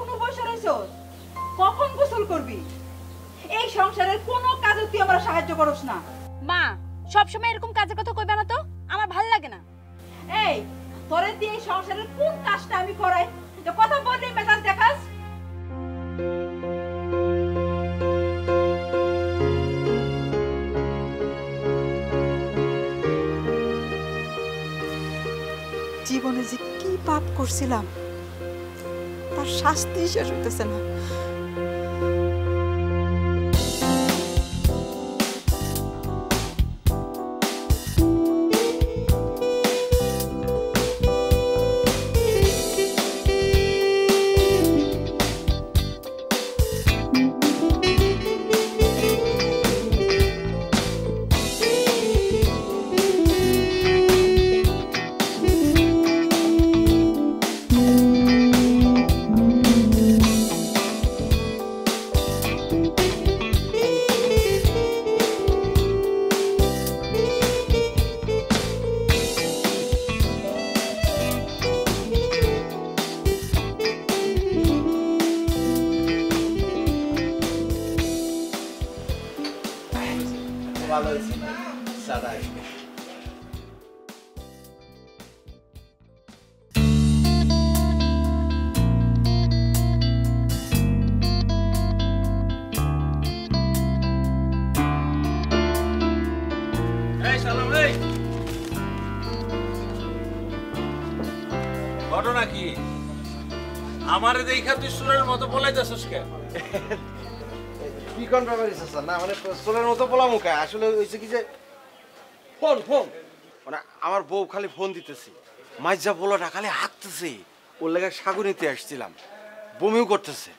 এখনো বসে রইছস? কখন গোসল করবি? এই সংসারের কোনো কাজে তুই আমার সাহায্য করস না। মা সব সময় এরকম কাজের কথা কইবা না তো, আমার ভালো লাগে না। এই তোরে দিয়ে এই সংসারের কোন কাজটা আমি করাই? তো কথা বললেই মেজাজ দেখাস। জীবনে যে কি পাপ করছিলাম তার শাস্তি শেষ হইতেছে না। ঘটনা কি? আমারে দেখা তুই সুরের মতো বলাই যাচ্ছিস কে? কি কোন ব্যাপার আছে না, মানে সোলের মতো বলা মুখে আসলে হইছে কি যে ফোন ফোন মানে আমার বউ খালি ফোন দিতেছি, মাইজা বলাটা খালি হাঁকতেছে, ওর লেগে সাগু নিতে আসছিলাম, বমিও করতেছে।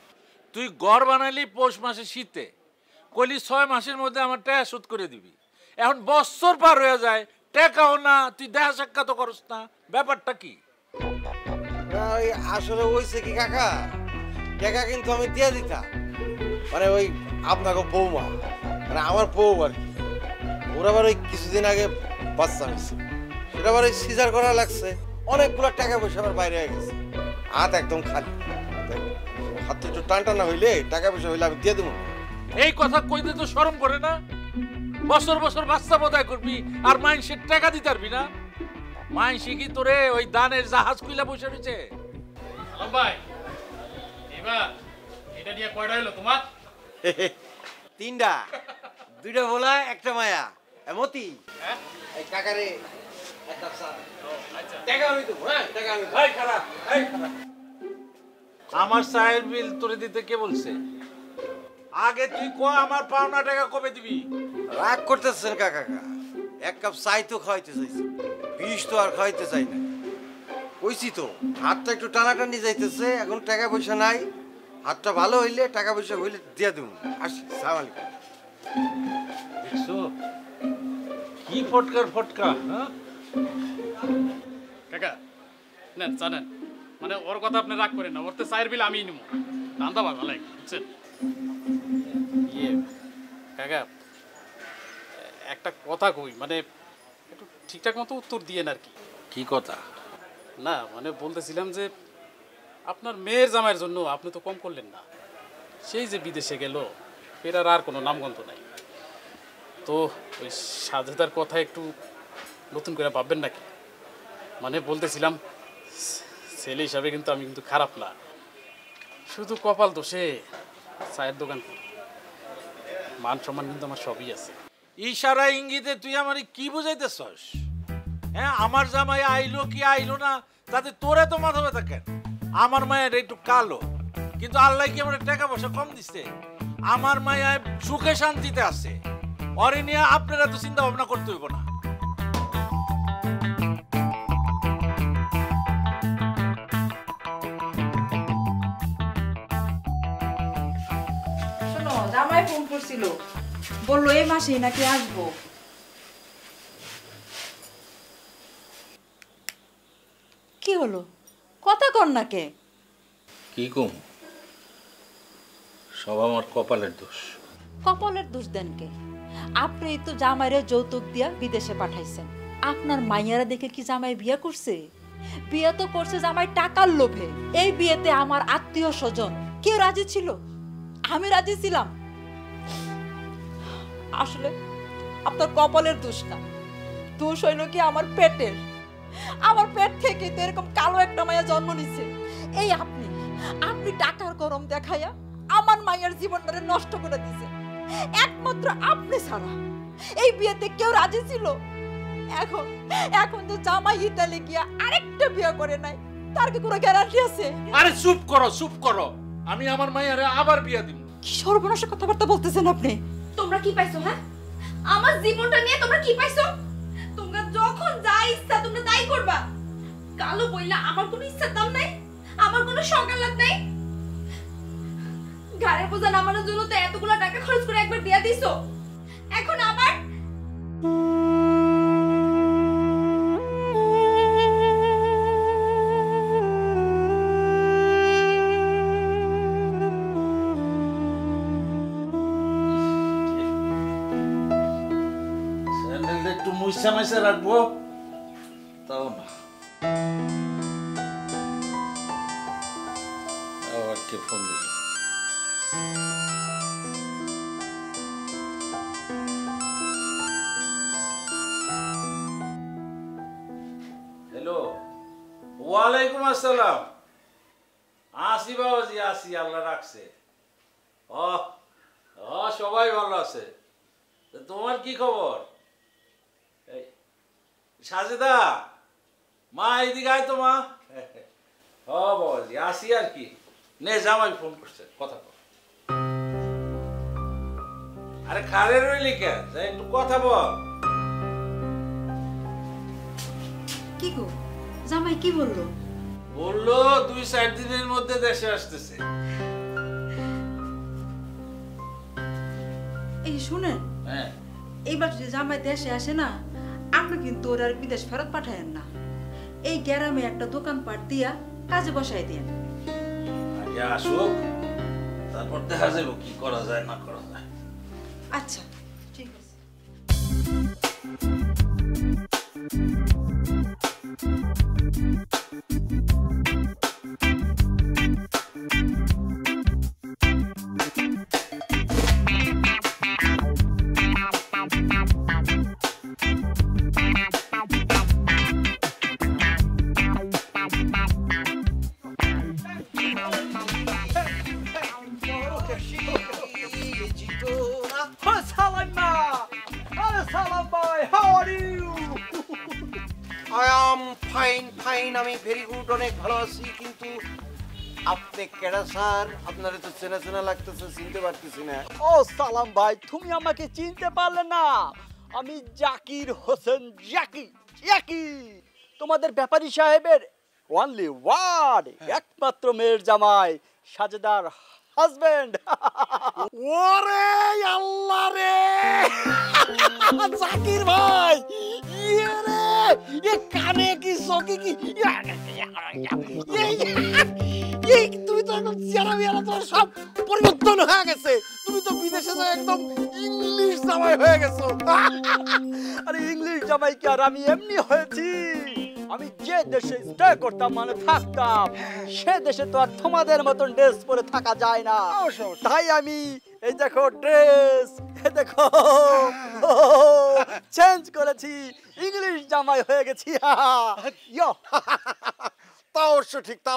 তুই ঘর বানাইলি পৌষ মাসে শীতে, কইলি 6 মাসের মধ্যে আমার টাকা শোধ করে দিবি। এখন বছর পার হয়ে যায়, টাকাও না, তুই দেখা সাক্ষাৎ করস না, ব্যাপারটা কি? আসলে হইছে কি কাকা, টাকা কিন্তু আমি দিয়ে দিতাম, মানে ওই আপনাকে বৌমা মানে আমার বউ আর কি, ওর আবার ওই কিছুদিন আগে বাচ্চা হয়েছে, সেটা আবার ওই সিজার করা লাগছে, অনেকগুলো টাকা পয়সা আমার বাইরে হয়ে গেছে, হাত একদম খালি, হাত একটু টান টানা হইলে টাকা পয়সা হইলে আমি দিয়ে দেবো। এই কথা কইতে তো শরম করে না? বছর বছর বাচ্চা বোধাই করবি আর মাইনসের টাকা দিতে পারবি না? মাইনসি কি তোরে ওই দানের জাহাজ কইলা বসে রয়েছে? ভাই এবার এটা নিয়ে কয়টা হলো তোমার? 3টা, 2টা ভোলা, একটা মায়া। মতি এই কাকারে একটা টাকা আমি দেবো, হ্যাঁ টাকা আমি দেবো। এই খারাপ, এই খারাপ। আমার চায়ের বিল তোরে দিতে কে বলছে? আগে তুই কো আমার পাওনা টাকা কবে দিবি? রাগ করতেছেন কাকা, 1 কাপ চাই তো খাওয়াইতে চাইছি, 20 তো আর খাওয়াইতে চাই না, কইছি তো হাতটা একটু টানাটানি যাইতেছে, এখন টাকা পয়সা নাই, হাতটা ভালো হইলে টাকা পয়সা হইলে দিয়ে দেবো। আসি, সালাম আলাইকুম। দেখছো কি ফটকার ফটকা? হ্যাঁ কাকা নেন জানেন, মানে ওর কথা আপনি রাগ করেন না, ওর তো চায়ের বিল আমিই নেবো, দান্দা ভালো লাগে বুঝছেন? ইয়ে কাকা একটা কথা কই, মানে একটু ঠিকঠাক মতো উত্তর দিয়ে আর কি। কি কথা? না মানে বলতেছিলাম যে আপনার মেয়ের জামাইয়ের জন্য আপনি তো কম করলেন না, সেই যে বিদেশে গেল ফেরার আর কোনো নামগন্ধ নাই, তো ওই সাজেদার কথা একটু নতুন করে ভাববেন নাকি? মানে বলতেছিলাম ছেলে হিসাবে কিন্তু আমি কিন্তু খারাপ না, শুধু কপাল দোষে চায়ের দোকান করি, মান সম্মান কিন্তু আমার সবই আছে। ইশারা ইঙ্গিতে তুই আমারে কি বুঝাইতেছস? হ্যাঁ আমার জামাই আইলো কি আইলো না তাতে তোরে তো মাথা ব্যথা কেন? আমার মায়ের একটু কালো, কিন্তু আল্লাহ কি আমার টাকা পয়সা কম দিচ্ছে? আমার মায়া সুখে শান্তিতে আছে, অরে নিয়ে আপনারা তো চিন্তা ভাবনা করতে হইব না। শোনো, জামাই ফোন করছিল, বললো এই মাসেই নাকি আসবো। কি হলো, কথা কর না কে? কি কম, সব আমার কপালের দোষ। কপালের দোষ দেন কে? আপনি তো জামাইরে যৌতুক দিয়া বিদেশে পাঠাইছেন, আপনার মাইয়ারা দেখে কি জামাই বিয়া করছে? বিয়ে তো করছে জামাই টাকার লোভে। এই বিয়েতে আমার আত্মীয় স্বজন কেউ রাজি ছিল? আমি রাজি ছিলাম। আসলে আপনার কপালের দোষ না, দোষ হইল কি আমার পেটের। আমার পেট থেকে তো এরকম কালো একটা মায়া জন্ম নিছে। এই আপনি টাকার গরম দেখাইয়া আমার মায়ের জীবনটারে নষ্ট করে দিছে। একমাত্র আপনি ছাড়া এই বিয়েতে কেউ রাজি ছিল? এখন তো জামাই ইতালি গিয়া আরেকটা বিয়ে করে নাই, তার কি কোনো গ্যারান্টি আছে? আরে চুপ করো, আমি আমার মায়ের আবার বিয়া দিব। কি সর্বনাশা কথাবার্তা বলতেছেন আপনি? তোমরা কি পাইছো? হ্যাঁ, আমার জীবনটা নিয়ে তোমরা কি পাইছো? তোমরা যখন যা ইচ্ছা তোমরা তাই করবা। কালো বইলা আমার কোনো ইচ্ছার দাম নাই, আমার কোনো সকালাত নাই। ঘাড়ের বোঝা নামানোর জন্য তো এতগুলো টাকা খরচ করে একবার বিয়া দিছো, এখন আবার স্যান্ডেলটা একটু মুইসা রাখবো, তাও না। আবার কে ফোন দিল? হ্যালো, ওয়ালাইকুম আসসালাম। আসি বাবাজি, আসি, আল্লাহ রাখছে। সবাই ভালো আছে। তোমার কি খবর? সাজেদা, মা এদিকে আয় তো মা। বাবাজি আসি আর কি। নে, জামাই ফোন করছে, কথা বল। আরে খারে রইলি কেন, একটু কথা বল। কি গো, জামাই কি বললো? বললো 2-4 দিনের মধ্যে দেশে আসতেছে। এই শুনেন, হ্যাঁ, এইবার যদি জামাই দেশে আসে না, আপনি কিন্তু ওর আর বিদেশ ফেরত পাঠায়েন না। এই গ্রামে একটা দোকানপাট দিয়া কাজে বসাই দেন। আগে আসুক, তারপর দেখা যাবে কি করা যায় না করা যায়। আচ্ছা, ঠিক আছে। ফাইন, আমি ভেরি গুড, অনেক ভালো আছি। কিন্তু আপনি কেডা স্যার? আপনারে তো চেনা চেনা লাগতেছে, চিনতে পারতেছি না। ও সালাম ভাই, তুমি আমাকে চিনতে পারলে না? আমি জাকির হোসেন, জাকি, তোমাদের ব্যাপারী সাহেবের ওয়ানলি ওয়ান, একমাত্র মেয়ের জামাই, সাজেদার হাজবেন্ড। ওরে আল্লাহ রে, জাকির ভাই, ইয়ে রে, এ কানে কি চোখে কি, তুমি তো একদম চেহারা মেয়ারা তোমার সব পরিবর্তন হয়ে গেছে। তুমি তো বিদেশে যাও একদম ইংলিশ জামাই হয়ে গেছো। আরে ইংলিশ জামাই কি আর আমি এমনি হয়েছি? আমি যে দেশে স্টে করতাম, মানে থাকতাম, সে দেশে তো আর তোমাদের মতন ড্রেস পরে থাকা যায় না। তাই আমি এই দেখো ড্রেস, এই দেখো চেঞ্জ করেছি, ইংলিশ জামাই হয়ে গেছি। তা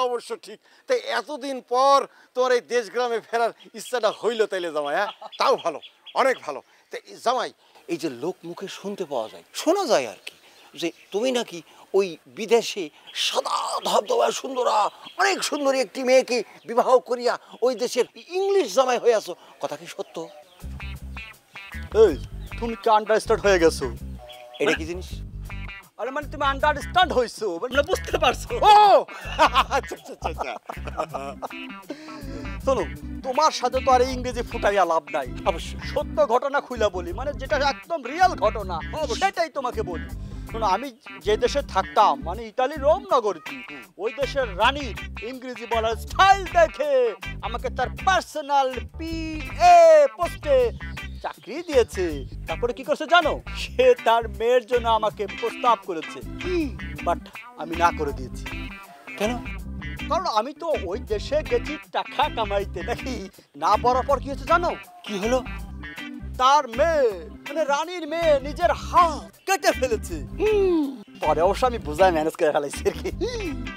অবশ্য ঠিক। তাই এতদিন পর তোর এই দেশ গ্রামে ফেরার ইচ্ছাটা হইলো তাইলে জামাই। হ্যাঁ, তাও ভালো, অনেক ভালো। তাই জামাই, এই যে লোক মুখে শুনতে পাওয়া যায়, শোনা যায় আর কি, যে তুমি নাকি ওই বিদেশে সাদা ধবধবা সুন্দরা, অনেক সুন্দরী একটি মেয়েকে বিবাহ করিয়া ওই দেশের ইংলিশ জামাই হয়ে আছো, কথা কি সত্য? এই, তুমি কি আন্ডারস্ট্যান্ড হয়ে গেছো? এটা কি জিনিস? আরে মানে তুমি আন্ডারস্ট্যান্ড হইছো, মানে বুঝতে পারছো? ও আচ্ছা। শোনো, তোমার সাথে তো আর ইংরেজি ফুটাইয়া লাভ নাই। অবশ্যই সত্য ঘটনা খুইলা বলি, মানে যেটা একদম রিয়েল ঘটনা সেটাই তোমাকে বলি। শোনো, আমি যে দেশে থাকতাম, মানে ইতালি রোম নগরী, ওই দেশের রানীর ইংরেজি বলার স্টাইল দেখে আমাকে তার পার্সোনাল PA পোস্টে চাকরি দিয়েছে। তারপরে কি করছে জানো? সে তার মেয়ের জন্য আমাকে প্রস্তাব করেছে। বাট আমি না করে দিয়েছি। কেন? কারণ আমি তো ওই দেশে গেছি টাকা কামাইতে, নাকি না পড়ার পর কি হয়েছে জানো? কি হলো? তার মেয়ে মানে রানীর মেয়ে নিজের হাত কেটে ফেলেছে। পরে অবশ্য আমি বুঝাই ম্যানেজ করে ফেলাইছি আর কি।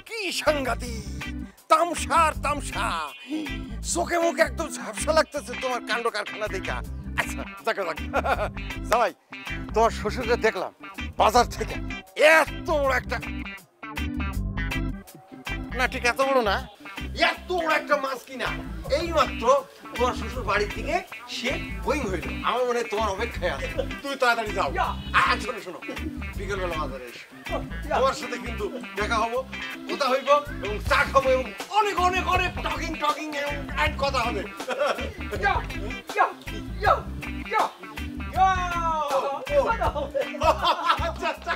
কি সাংঘাতিক তামসার তামসা, চোখে মুখে একদম ঝাপসা লাগতেছে তোমার কাণ্ড কারখানা দেখা। আচ্ছা যাকে যাক জামাই, তোমার শ্বশুরকে দেখলাম বাজার থেকে এত বড় একটা, না ঠিক এত বড় না, এত বড় একটা মাছ কিনা এই মাত্র তোমার শ্বশুর বাড়ি থেকে সে বইং হইল। আমার মনে হয় তোমার অপেক্ষায় আছে, তুমি তাড়াতাড়ি যাও। আর শোনো শোনো, বিকেলবেলা বাজারে এসো, তোমার সাথে কিন্তু দেখা হবো, কথা হইব এবং চা খাবো এবং অনেক অনেক অনেক টকিং টকিং এবং কথা হবে। আচ্ছা আচ্ছা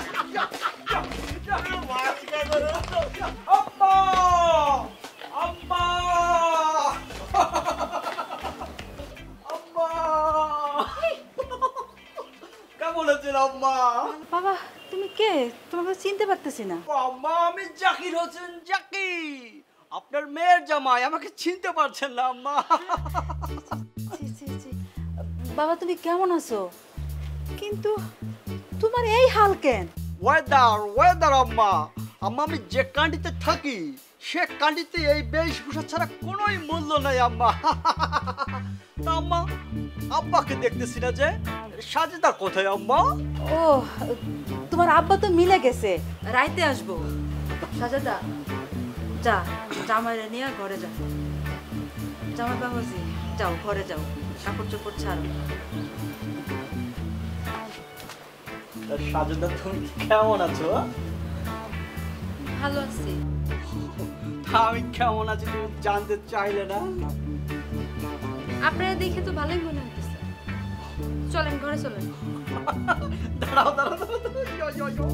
কেমন আছেন আম্মা? বাবা তুমি কে? তোমাকে চিনতে পারতেছি না। আম্মা আমি জাকির হোসেন জাকি, আপনার মেয়ের জামাই। আমাকে চিনতে পারছেন না আম্মা? ছি, ছি, ছি। বাবা তুমি কেমন আছো? কিন্তু তোমার এই হাল কেন? ওয়েদার ওয়েদার আম্মা। আম্মা আমি যে কান্ডিতে থাকি সে কান্ডিতে এই বেশভূষা ছাড়া কোনোই মূল্য নাই আম্মা। তা আম্মা আব্বাকে দেখতেছি না যে, সাজেদা কোথায় আম্মা? ও তোমার আব্বা তো মিলে গেছে, রাইতে আসবো। সাজাদা যা, জামাইরে নিয়ে ঘরে যা। জামাই বাবাজি যাও ঘরে যাও, কাপড় চোপড় ছাড়ো। সাজেদা তুমি কেমন আছো? ভালো আছি। আমি কেমন আছি তুমি জানতে চাইলে না? আপনারা দেখে তো ভালোই মনে হইতেছে। চলেন ঘরে চলেন। দাঁড়াও দাঁড়াও দাঁড়াও, ইয়ো, ইয়ো, ইয়ো।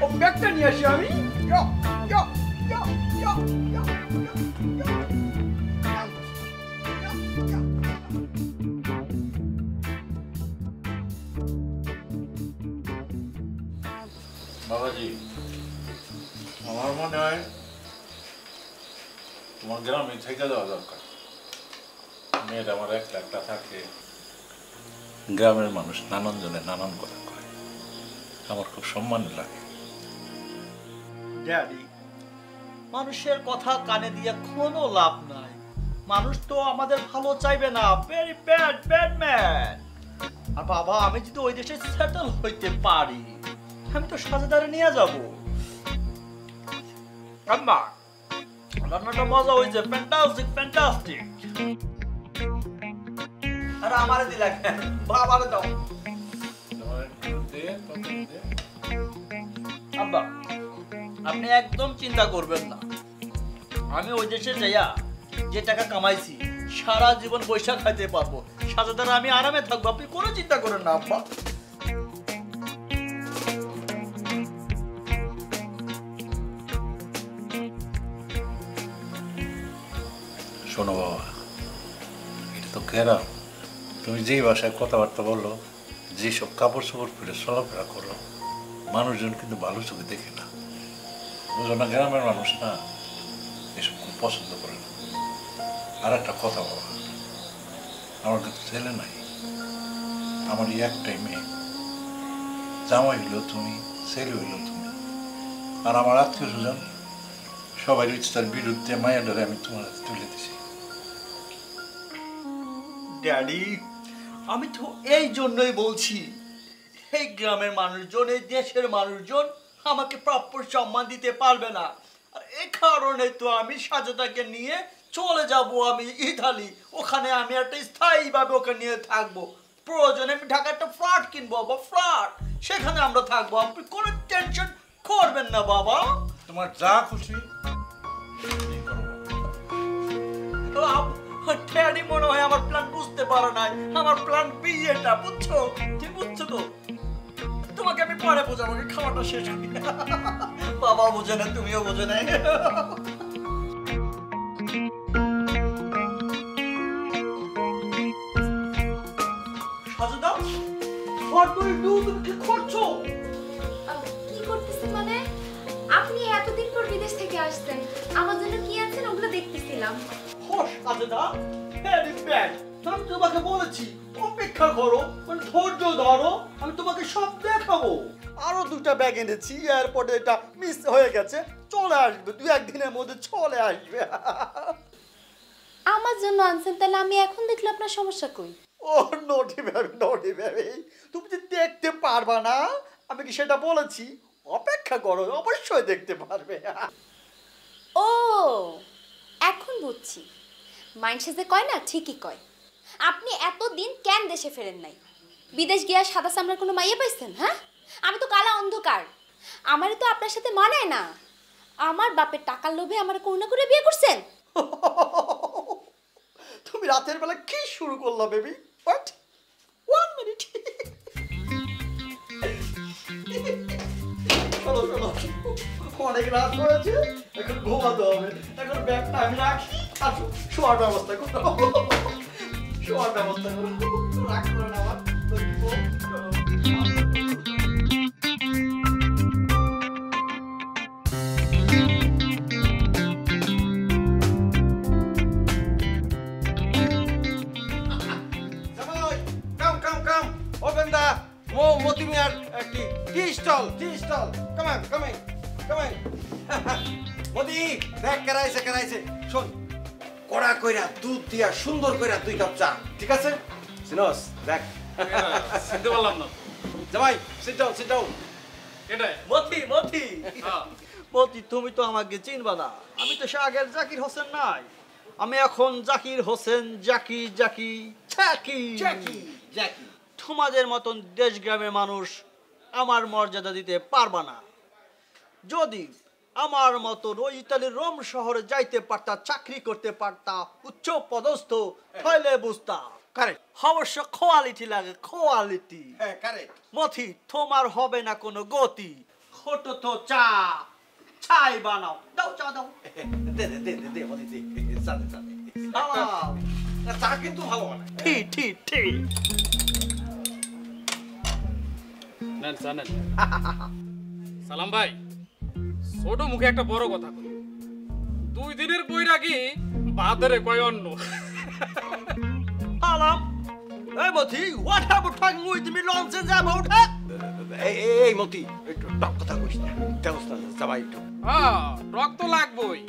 ও ব্যাগটা নিয়ে আসি আমি। ইয়ো, ইয়ো, ইয়ো, ইয়ো, ইয়ো, ইয়ো, ইয়ো। বাবাজি, আমার মনে হয় তোমার গ্রামে থেকে যাওয়া দরকার। মেয়েটা আমার একটা একটা থাকে, গ্রামের মানুষ নানান জনে নানান কথা কয়, আমার খুব সম্মান লাগে। ড্যাডি, মানুষের কথা কানে দিয়ে কোনো লাভ নাই। মানুষ তো আমাদের ভালো চাইবে না। Very bad bad man. আর বাবা আমি যদি ওই দেশে সেটেল হইতে পারি, আমি তো সাজেদারে নিয়ে যাব। আম্মা রান্নাটা মজা হয়েছে, ফ্যান্টাস্টিক ফ্যান্টাস্টিক। আরে আমারে দিলা কেন? বাবারে দাও। আব্বা আপনি একদম চিন্তা করবেন না, আমি ওই দেশে যাইয়া যে টাকা কামাইছি সারা জীবন পয়সা খাইতে পারবো। সাজাদার আমি আরামে থাকবো, আপনি কোনো চিন্তা করেন না আব্বা। শোনো বাবা, এটা তো গ্রাম, তুমি যেই ভাষায় কথাবার্তা বলো, যেসব কাপড় চোপড় পরে চলাফেরা করো, মানুষজন কিন্তু ভালো চোখে দেখে না, বুঝো না? গ্রামের মানুষ না এসব খুব পছন্দ করে না। আর একটা কথা বাবা, আমার কিন্তু ছেলে নাই, আমার একটাই মেয়ে। জামাই হইলো তুমি, ছেলে হইলো তুমি, আর আমার আত্মীয় স্বজন সবাই ইচ্ছার বিরুদ্ধে মায়া ধরে আমি তোমার হাতে তুলে দিছি। ড্যাডি আমি তো এই জন্যই বলছি, এই গ্রামের মানুষজন এই দেশের মানুষজন আমাকে প্রাপ্য সম্মান দিতে পারবে না। আর এই কারণে তো আমি সাজেদাকে নিয়ে চলে যাব আমি ইতালি। ওখানে আমি একটা স্থায়ীভাবে ওকে নিয়ে থাকবো। প্রয়োজনে আমি ঢাকা একটা ফ্ল্যাট কিনবো বা ফ্ল্যাট, সেখানে আমরা থাকবো। আপনি কোনো টেনশন করবেন না বাবা। তোমার যা খুশি ড্যাডি মনে হয় আমার প্ল্যান বুঝতে পারো নাই। আমার প্ল্যান বি এটা, বুঝছো? ঠিক বুঝছো তো? তোমাকে আমি পরে বোঝাবো, খাওয়াটা শেষ করি। বাবা বোঝে না, তুমিও বোঝে না। Sajeda, what do you do? তুমি কি করছো? কি করতেছি মানে? আসছেন, আমার জন্য কি আনছেন ওগুলো দেখতেছিলাম। হোস আছে না ভেরি ব্যাড। আমি তোমাকে বলেছি অপেক্ষা করো, মানে ধৈর্য ধরো, আমি তোমাকে সব দেখাবো। আরো 2টা ব্যাগ এনেছি, এয়ারপোর্টে এটা মিস হয়ে গেছে, চলে আসবে 2-1 দিনের মধ্যে চলে আসবে। আমার জন্য আনছেন, তাহলে আমি এখন দেখলে আপনার সমস্যা কই? ও নটি ভেবে তুমি যে দেখতে পারবা না, আমি কি সেটা বলেছি? অপেক্ষা করো, অবশ্যই দেখতে পারবে। ও এখন বুঝছি, মাইন্ডসে যে কয় না ঠিকই কয়। আপনি এতদিন কেন দেশে ফেরেন নাই? বিদেশ গিয়া সাদা চামড়ার কোনো মাইয়া পাইছেন? হ্যাঁ, আমি তো কালা অন্ধকার, আমারই তো আপনার সাথে মানায় না। আমার বাপের টাকার লোভে আমার করুণা করে বিয়ে করছেন। তুমি রাতের বেলা কি শুরু করলা বেবি? হোয়াট? 1 মিনিট। চলো চলো, অনেক রাত হয়েছে, এখন ঘুমাতে হবে। এখন ব্যাগটা আমি রাখি, আসো শোয়ার ব্যবস্থা করো, শোয়ার ব্যবস্থা করো, রাগ করো না আমার। Open the Moti Miar tea stall. Come on. Moti, দেখ করাইছে। শোন, কড়া কইরা দুধ দিয়া সুন্দর কইরা 2 কাপ চা, ঠিক আছে? সিনোস, দেখ। চিনতে পারলাম না। জামাই, sit down. এটাই মতি, তুমি তো আমাকে চিনবা না, আমি তো সে আগের জাকির হোসেন নাই, আমি এখন জাকির হোসেন, জাকি। তোমাদের মতন দেশ গ্রামের মানুষ আমার মর্যাদা দিতে পারবা না। যদি আমার মতন ওই ইতালির রোম শহরে যাইতে পারতা, চাকরি করতে পারতা, উচ্চ পদস্থ, তাহলে বুঝতা। কারেক্ট। অবশ্য কোয়ালিটি লাগে, কোয়ালিটি। হ্যাঁ, কারেক্ট। মথি, তোমার হবে না কোনো গতি। ছোট তো চাই বানাও, দাও চা দাও। দে, মতি দে। সাদে। দাও। চা কিন্তু ভালো বানায়। ঠিক। নেন জানেন সালাম ভাই, ছোট মুখে একটা বড় কথা কই। 2 দিনের বৈরাগী বাদরে কয় অন্য। Alam, hey Moti, what have you talking with me nonsense about? এই মতি, একটু টক কথা কইস না। দেখোস না, জামাই একটু। রক তো লাগবই।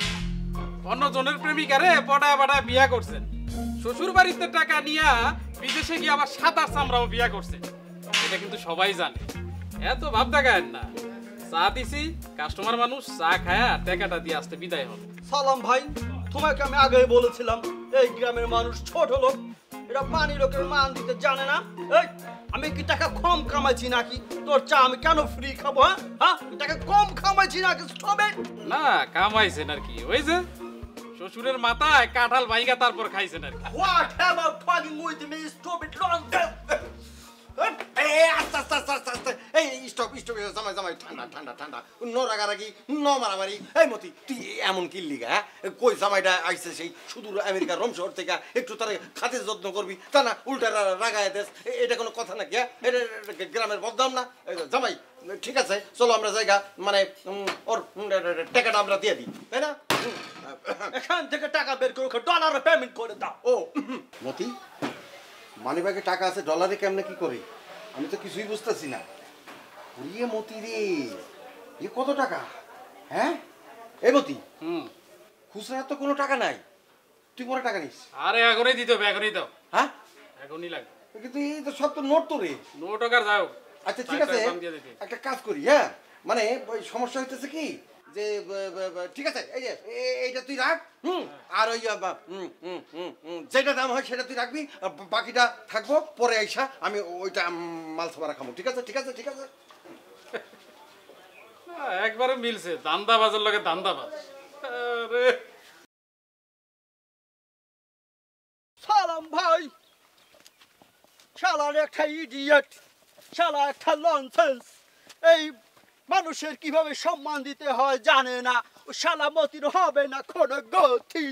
অন্য জনের প্রেমিকারে পটায় বিয়া করছেন, শ্বশুর বাড়িতে টাকা নিয়া বিদেশে গিয়ে আবার 7-8 চামড়াও বিয়া করছেন। এটা কিন্তু সবাই জানে, এত ভাব দেখায়েন না। চা দিছি, কাস্টমার মানুষ চা খায়া টাকাটা দিয়ে আসতে বিদায় হবে। সালাম ভাই, তোমাকে আমি আগেই বলেছিলাম এই গ্রামের মানুষ ছোট লোক, এরা পানি লোকের মান দিতে জানে না। এই, আমি কি টাকা কম কামাইছি নাকি? তোর চা আমি কেন ফ্রি খাবো? হ্যাঁ, টাকা কম কামাইছি নাকি? Stop it. না, কামাইছেন আর কি, ওই যে শ্বশুরের মাথায় কাঁঠাল ভাইগা তারপর খাইছেন আর কি। What have you talking with me? Stop it, nonsense. আস্তে। এই স্টপ, জামাই ঠান্ডা। নো রাগারাগি, নো মারামারি। এই মতি, তুই এমন কি লিগা? হ্যাঁ, কই জামাইটা আইছে সেই সুদূর আমেরিকার রোম শহর থেকে, একটু তার খাতে যত্ন করবি, তা না উল্টা রাগায় দেশ। এটা কোনো কথা নাকি? হ্যাঁ, এটা গ্রামের বদনাম না? জামাই ঠিক আছে, চলো আমরা জায়গা, মানে ওর টাকাটা আমরা দিয়ে দিই, তাই না? এখান থেকে টাকা বের করে ডলারে পেমেন্ট করে দাও। ও মতি, মানিব্যাগে টাকা আছে, ডলারে কেমনে কি করে? আমি তো কিছুই বুঝতেছি না। পুরিয়ে মতি রে, এ কত টাকা? হ্যাঁ এই মতি, খুচরা তো কোনো টাকা নাই, তুই কোনো টাকা নিস? আরে এখনই দিতে হবে, এখনই দাও। হ্যাঁ, এখনই লাগবে। কিন্তু এই তো সব তো নোট তো রে। 9 টাকার যাও। আচ্ছা ঠিক আছে, একটা কাজ করি। হ্যাঁ, মানে ওই সমস্যা হইতেছে কি যে, ঠিক আছে, এই যে এইটা তুই রাখ, আর ওই যেটা দাম হয় সেটা তুই রাখবি, বাকিটা থাকবো পরে আইসা আমি ওইটা মাল সাবারা খাবো। ঠিক আছে? একবারে মিলছে, দান্দাবাজের লগে দান্দাবাজ। আরে সালাম ভাই, শালার একটা ইডিয়েট, শালা একটা লনসেন্স। এই মানুষের কিভাবে সম্মান দিতে হয় জানে না। ও শালা মতির হবে না কোনো গতি।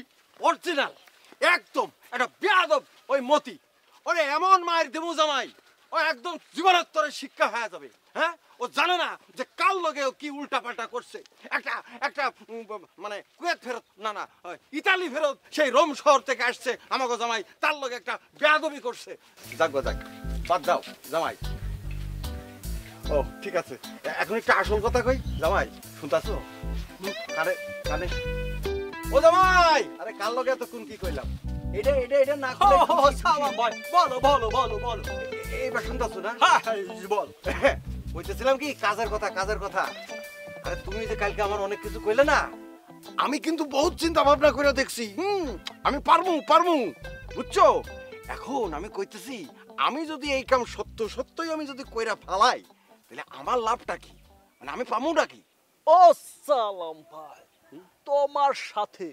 অরিজিনাল একদম একটা বেয়াদব ওই মতি। ওরে এমন মায়ের দেবো জামাই, ও একদম জীবনোত্তরের শিক্ষা হয়ে যাবে। হ্যাঁ ও জানে না যে কাল লগে ও কি উল্টাপাল্টা করছে। একটা একটা মানে কুয়েত ফেরত না ইতালি ফেরত সেই রোম শহর থেকে আসছে আমাকে জামাই, তার লগে একটা বেয়াদবি করছে। যাক যাক বাদ দাও জামাই। ও ঠিক আছে, এখন একটা আসল কথা কই জামাই, শুনতাছো? কানে কানে ও জামাই, আরে কাল লগে এতক্ষণ কি কইলাম? এটা এটা এটা না কইলে সালাম ভাই, বলো বলো বলো বলো। এইবার শুনতাছো না? হ্যাঁ বল। বলতেছিলাম কি কাজের কথা, কাজের কথা। আরে তুমি যে কালকে আমার অনেক কিছু কইলে না, আমি কিন্তু বহুত চিন্তা ভাবনা করে দেখছি। আমি পারমু পারমু, বুঝছো? এখন আমি কইতেছি, আমি যদি এই কাম সত্যই আমি যদি কইরা ফালাই, তাহলে আমার লাভটা কি, মানে আমি পামুটা কি? ও সালাম ভাই, তোমার সাথে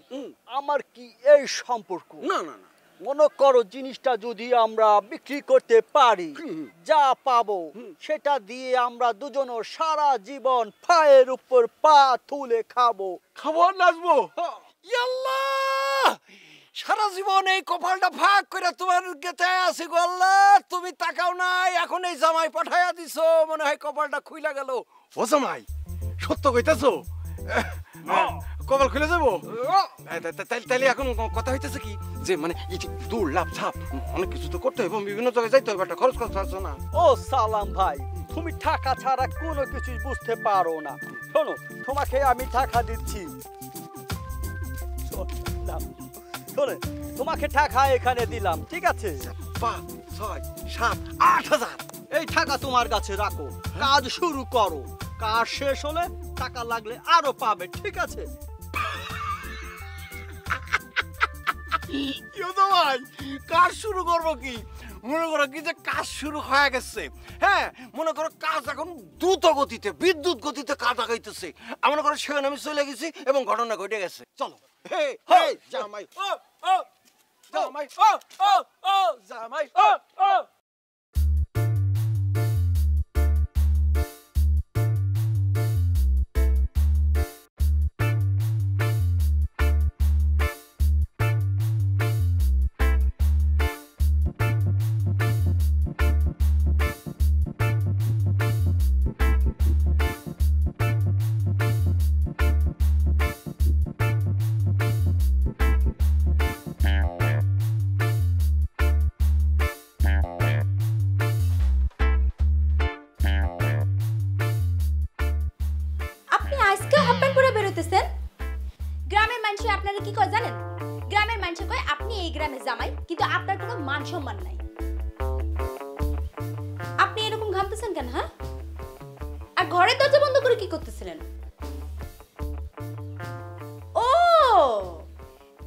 আমার কি এই সম্পর্ক? না না না, মনে করো জিনিসটা যদি আমরা বিক্রি করতে পারি, যা পাবো সেটা দিয়ে আমরা দুজনের সারা জীবন পায়ের উপর পা তুলে খাবো। খাবো আর নাচবো। ইয়াল্লাহ, সারা জীবন এই কপালটা ফাঁক করে তোমার গেতে আছে গো আল্লাহ। তুমি তাকাও নাই, এখন এই জামাই পাঠাইয়া দিছো, মনে হয় কপালটা খুইলা গেল। ও জামাই, সত্য কইতাছো? কপাল খুলে যাবো? তাইলে এখন কথা হইতেছে কি যে মানে দূর লাভ ঝাপ অনেক কিছু তো করতে হবে, বিভিন্ন জায়গায় যাইতে হবে, একটা খরচ করতে পারছো না। ও সালাম ভাই, তুমি টাকা ছাড়া কোনো কিছু বুঝতে পারো না। শোনো, তোমাকে আমি টাকা দিচ্ছি, শোনে তোমাকে টাকা এখানে দিলাম, ঠিক আছে? 5, 6, 7, 8,000 এই টাকা তোমার কাছে রাখো, কাজ শুরু করো, কাজ শেষ হলে টাকা লাগলে আরো পাবে, ঠিক আছে? ভাই কাজ শুরু করবো কি, মনে করো কি যে কাজ শুরু হয়ে গেছে। হ্যাঁ, মনে করো কাজ এখন দ্রুত গতিতে, বিদ্যুৎ গতিতে কাজ আগাইতেছে। মনে করো সেখানে আমি চলে গেছি এবং ঘটনা ঘটে গেছে। চলো জামাই, ও ও জামাই, ও ও ও জামাই, ও ও। গ্রামের মানুষ আপনারা কি কয় জানেন? গ্রামের মানুষ কয় আপনি এই গ্রামে জামাই, কিন্তু আপনার কোনো মান সম্মান নাই। আপনি এরকম ঘামতেছেন কেন? হ্যাঁ, আর ঘরের দরজা বন্ধ করে কি করতেছিলেন? ও,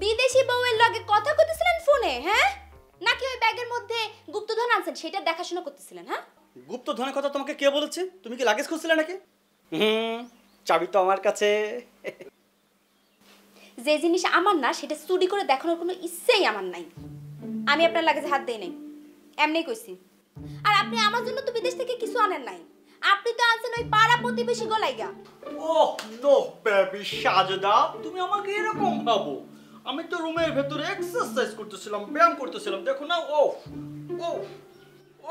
বিদেশি বউয়ের লগে কথা কইতেছিলেন ফোনে? হ্যাঁ, নাকি ওই ব্যাগের মধ্যে গুপ্তধন আনছেন সেটা দেখাশোনা করতেছিলেন? হ্যাঁ, গুপ্তধনের কথা তোমাকে কে বলেছে? তুমি কি লাগেজ খুঁজছিলে নাকি? চাবি তো আমার কাছে। যে জিনিস আমার না সেটা চুরি করে দেখানোর কোনো ইচ্ছেই আমার নাই। আমি আপনার লাগেজে হাত দেই নাই, এমনি কইছি। আর আপনি আমার জন্য তো বিদেশ থেকে কিছু আনেন নাই, আপনি তো আনছেন ওই পাড়া প্রতিবেশী গলাইগা। ওহ নো বেবি সাজদা, তুমি আমাকে এরকম ভাবো? আমি তো রুমের ভেতরে এক্সারসাইজ করতেছিলাম, ব্যায়াম করতেছিলাম, দেখো না। ও ও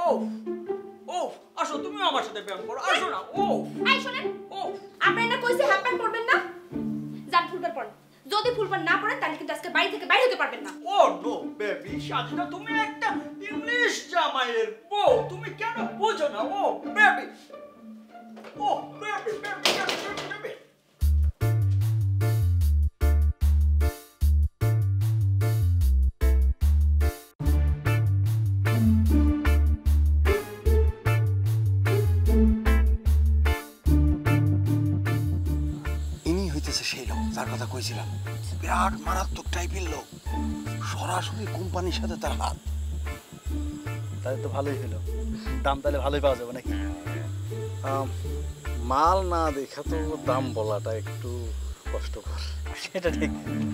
ও ও আসো, তুমি আমার সাথে ব্যায়াম করো, আসো না। ও এই শুনেন, ও আপনি না কইছে হাফ প্যান্ট পরবেন না? যান ফুলবার পরেন, যদি ফুলবার না পরেন তাহলে কিন্তু আজকে বাড়ি থেকে বাইরে হতে পারবেন না। ও নো বেবি সাজদা, তুমি একটা ইংলিশ জামাইয়ের বউ, তুমি কেন বোঝো না? ও বেবি, ও বেবি বেবি বেবি। সেই লোক যার কথা কইছিলাম, বিরাট মারাত্মক টাইপের লোক, সরাসরি কোম্পানির সাথে তার হাত। তাহলে তো ভালোই হলো, দাম তাহলে ভালোই পাওয়া যাবে নাকি? মাল না দেখা তো দাম বলাটা একটু কষ্টকর। সেটা ঠিক,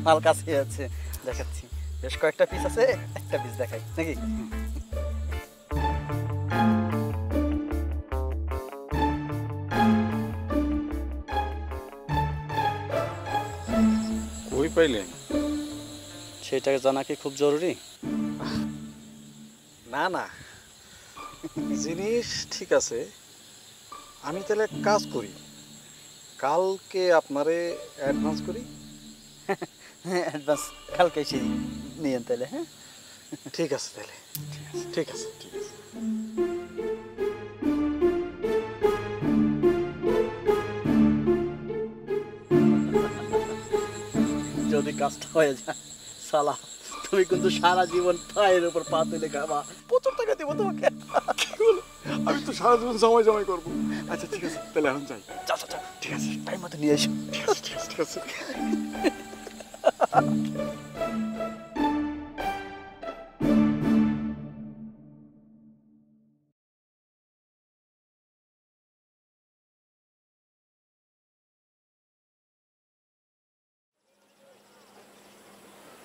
মাল কাছে আছে, দেখাচ্ছি। বেশ কয়েকটা পিস আছে, একটা পিস দেখাই নাকি? কই পাইলেন? সেটাকে জানা কি খুব জরুরি? না না, জিনিস ঠিক আছে, আমি তাহলে এক কাজ করি, কালকে আপনারে অ্যাডভান্স করি। অ্যাডভান্স কালকে এসে নিয়েন তাহলে। হ্যাঁ ঠিক আছে তাহলে, ঠিক আছে ঠিক আছে। যদি কাজটা হয়ে যায় সালা, তুমি কিন্তু সারা জীবন পায়ের উপর পা তুলে খাবা। প্রচুর টাকা দেবো তোমাকে। আমি তো সারা জীবন জমাই জমাই করবো। আচ্ছা ঠিক আছে তাহলে এখন যাই। যা যা যা, ঠিক আছে টাইম মতো নিয়ে এসো। ঠিক আছে ঠিক আছে।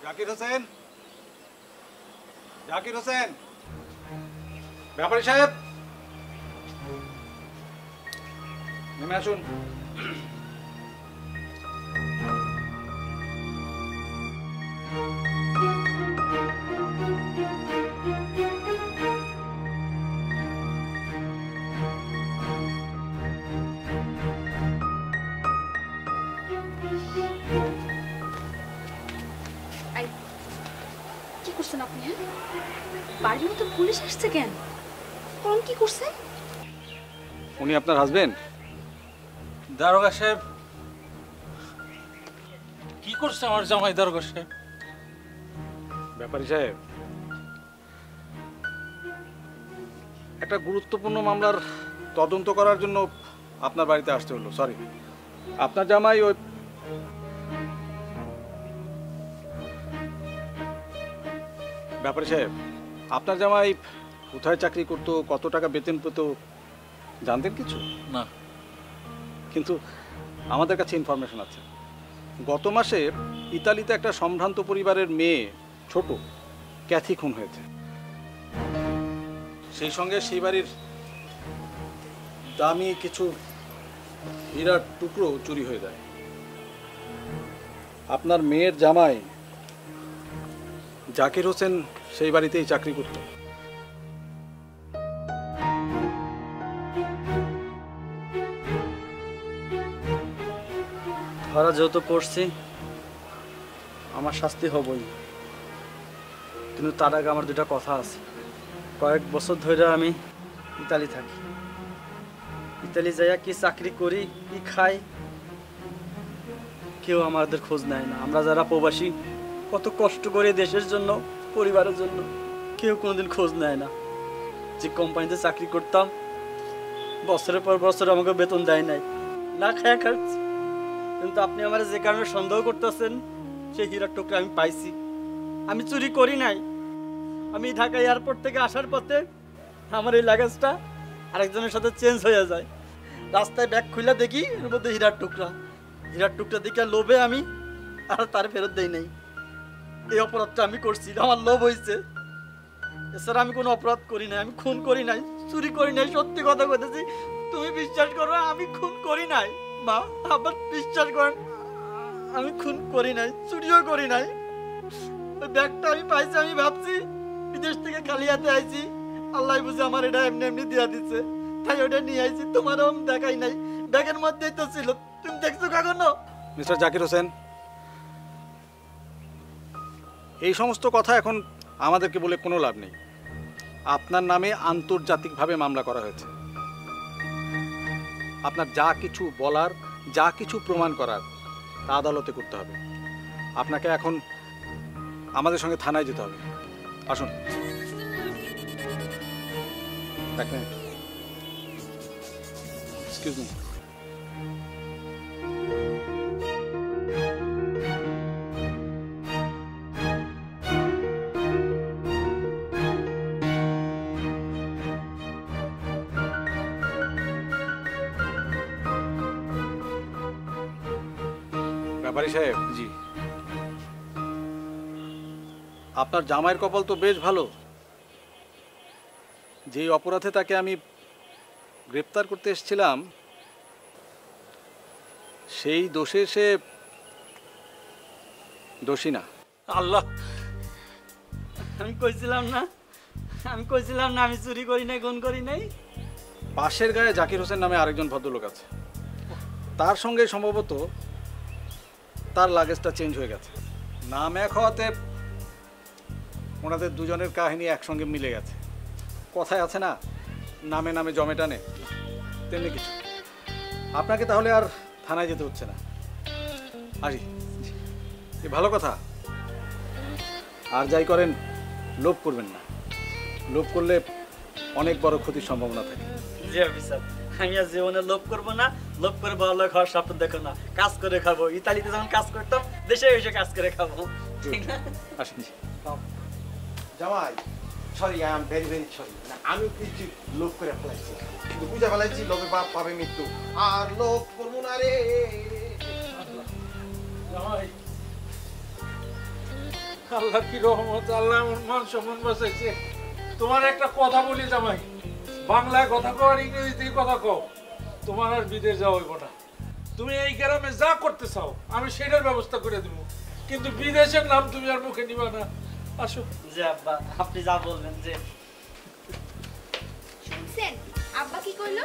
জাকির হোসেন, জাকির হোসেন, ব্যাপারী সাহেব নেমে আসুন। কি করছেন আপনি? হ্যাঁ, বাড়ির মতো পুলিশ আসছে কেন? কোন কি করছে? উনি আপনার হাজবেন্ড? দারোগা সাহেব, কি করছে আমার জামাই? দারোগা সাহেব, ব্যাপারী সাহেব, একটা গুরুত্বপূর্ণ মামলার তদন্ত করার জন্য আপনার বাড়িতে আসতে হলো। সরি, আপনার জামাই ওই ব্যাপারী সাহেব, আপনার জামাই কোথায় চাকরি করতো, কত টাকা বেতন পেত জানতেন কিছু? না, কিন্তু আমাদের কাছে ইনফরমেশন আছে। গত মাসে ইতালিতে একটা সম্ভ্রান্ত পরিবারের মেয়ে ছোট ক্যাথি খুন হয়েছে। সেই সঙ্গে সেই বাড়ির দামি কিছু হীরার টুকরো চুরি হয়ে যায়। আপনার মেয়ের জামাই জাকির হোসেন সেই বাড়িতেই চাকরি করত। ধরা যেহেতু পড়ছি, আমার শাস্তি হবই, কিন্তু তার আগে আমার দুটা কথা আছে। কয়েক বছর ধরে আমি ইতালি থাকি। ইতালি যাইয়া কি চাকরি করি, কি খাই, কেউ আমাদের খোঁজ নেয় না। আমরা যারা প্রবাসী কত কষ্ট করে দেশের জন্য, পরিবারের জন্য, কেউ কোনোদিন খোঁজ নেয় না। যে কোম্পানিতে চাকরি করতাম, বছরের পর বছর আমাকে বেতন দেয় নাই, না খায়া খাচ্ছি। কিন্তু আপনি আমার যে কারণে সন্দেহ করতেছেন, সেই হীরার টুকরা আমি পাইছি। আমি চুরি করি নাই। আমি ঢাকা এয়ারপোর্ট থেকে আসার পথে আমার এই লাগেজটা আরেকজনের সাথে চেঞ্জ হয়ে যায়। রাস্তায় ব্যাগ খুলে দেখি এর মধ্যে হীরার টুকরা। হীরার টুকরা দেখে লোভে আমি আর তার ফেরত দেই নাই। এই অপরাধটা আমি করছি, আমার লোভ হয়েছে। এছাড়া আমি কোনো অপরাধ করি নাই, আমি খুন করি নাই, চুরি করি নাই। সত্যি কথা বলতেছি, তুমি বিশ্বাস করো আমি খুন করি নাই। মা, আবার বিশ্বাস করেন, আমি খুন করি নাই, চুরিও করি নাই। ওই ব্যাগটা আমি পাইছি, আমি ভাবছি বিদেশ থেকে খালি হাতে আইছি, আল্লাহ বুঝে আমার এটা এমনি এমনি দিয়া দিচ্ছে, তাই ওটা নিয়ে আইছি। তোমারও দেখাই নাই, ব্যাগের মধ্যেই তো ছিল। তুমি দেখছো কখনো? মিস্টার জাকির হোসেন, এই সমস্ত কথা এখন আমাদেরকে বলে কোনো লাভ নেই। আপনার নামে আন্তর্জাতিকভাবে মামলা করা হয়েছে। আপনার যা কিছু বলার, যা কিছু প্রমাণ করার, তা আদালতে করতে হবে। আপনাকে এখন আমাদের সঙ্গে থানায় যেতে হবে। আসুন। Excuse me. ব্যাপারী সাহেব, জি, আপনার জামাইয়ের কপাল তো বেশ ভালো। যেই অপরাধে তাকে আমি গ্রেপ্তার করতে এসেছিলাম, সেই দোষে সে দোষী না। আল্লাহ, আমি কইছিলাম না, আমি চুরি করি নাই, গুণ করি নাই। পাশের গায়ে জাকির হোসেন নামে আরেকজন ভদ্রলোক আছে, তার সঙ্গে সম্ভবত তার লাগেজটা চেঞ্জ হয়ে গেছে। নাম এক হওয়াতে ওনাদের দুজনের কাহিনী একসঙ্গে মিলে গেছে। কথায় আছে না, নামে নামে জমে টানে, তেমনি কিছু। আপনাকে তাহলে আর থানায় যেতে হচ্ছে না। আসি, এ ভালো কথা। আর যাই করেন, লোভ করবেন না। লোভ করলে অনেক বড় ক্ষতির সম্ভাবনা থাকে। জি অফিসার, আমি আর জীবনে লোভ করবো না। লোভ করে বড় লোক হওয়ার স্বপ্ন দেখো না। কাজ করে খাবো, ইতালিতে যখন কাজ করতাম দেশে এসে কাজ করে খাবো। ঠিক না? আসেন। জামাই, sorry, I am very very sorry. আমি কিছু লোভ করে ফেলাইছি, কিন্তু বুঝে ফেলাইছি লোভে বাপ পাবে মৃত্যু। আর লোভ করবো না রে। জামাই, আল্লাহ কি রহমত, আল্লাহ আমার মান সম্মান বাঁচাইছে। তোমার একটা কথা বলি জামাই, বাংলায় কথা কও আর ইংরেজিতেই কথা কও, তোমার আর বিদেশ যাওয়া হইব না। তুমি এই গ্রামে যা করতে চাও আমি সেটার ব্যবস্থা করে দেব, কিন্তু বিদেশের নাম তুমি আর মুখে নিবা না। আসো। জি আব্বা, আপনি যা বলবেন। যে শুনছেন আব্বা কি কইলো?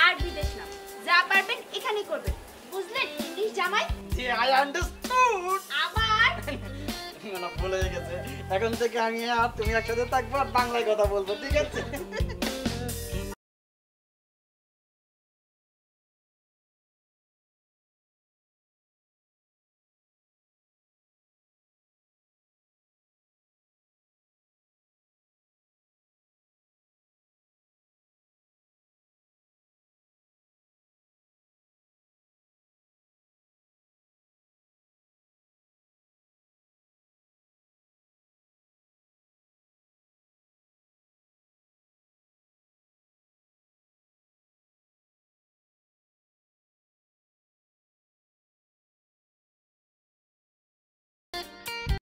আর বিদেশ না, যা পারবেন এখানেই করবেন, বুঝলেন? ইংলিশ জামাই। G I understood. আবার না, ভুলে গেছে। এখন থেকে আমি আর তুমি একসাথে থাকবো আর বাংলায় কথা বলবো, ঠিক আছে?